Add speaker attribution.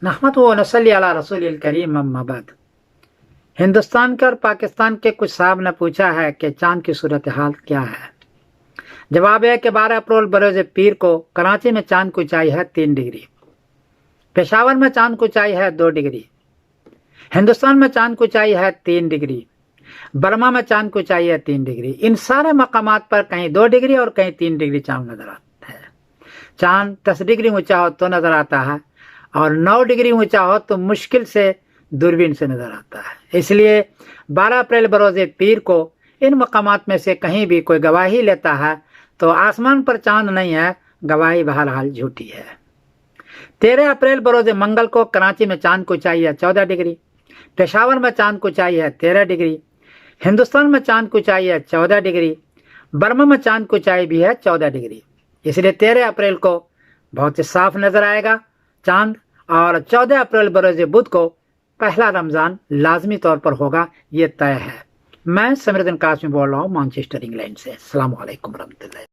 Speaker 1: नहमदुहु व नसल्ली अला रसूलिल करीम अम्मा बाद। हिंदुस्तान के और पाकिस्तान के कुछ साहब ने पूछा है कि चांद की सूरत हाल क्या है। जवाब है कि 12 अप्रैल बरोज पीर को कराची में चांद की ऊंचाई है 3 डिग्री, पेशावर में चांद की ऊंचाई है 2 डिग्री, हिंदुस्तान में चांद की ऊंचाई है 3 डिग्री, बर्मा में चांद की ऊंचाई है 3 डिग्री। इन सारे मकामात पर कहीं 2 डिग्री और कहीं 3 डिग्री चांद नजर आता है। चांद 10 डिग्री ऊंचा हो तो नजर आता है और 9 डिग्री ऊंचा हो तो मुश्किल से दूरबीन से नजर आता है। इसलिए 12 अप्रैल बरोज पीर को इन मकामात में से कहीं भी कोई गवाही लेता है तो आसमान पर चांद नहीं है, गवाही बहरहाल झूठी है। 13 अप्रैल बरोज मंगल को कराची में चांद की ऊंचाई है 14 डिग्री, पेशावर में चांद की ऊंचाई है 13 डिग्री, हिंदुस्तान में चांद की ऊंचाई है 14 डिग्री, बर्मा में चांद की ऊंचाई भी है 14 डिग्री। इसलिए 13 अप्रैल को बहुत ही साफ नजर आएगा चांद और 14 अप्रैल बरोज बुध को पहला रमजान लाजमी तौर पर होगा, ये तय है। मैं समीरुद्दीन कासमी बोल रहा हूँ मैनचेस्टर इंग्लैंड से। अस्सलाम वालेकुम रहमतुल्लाह।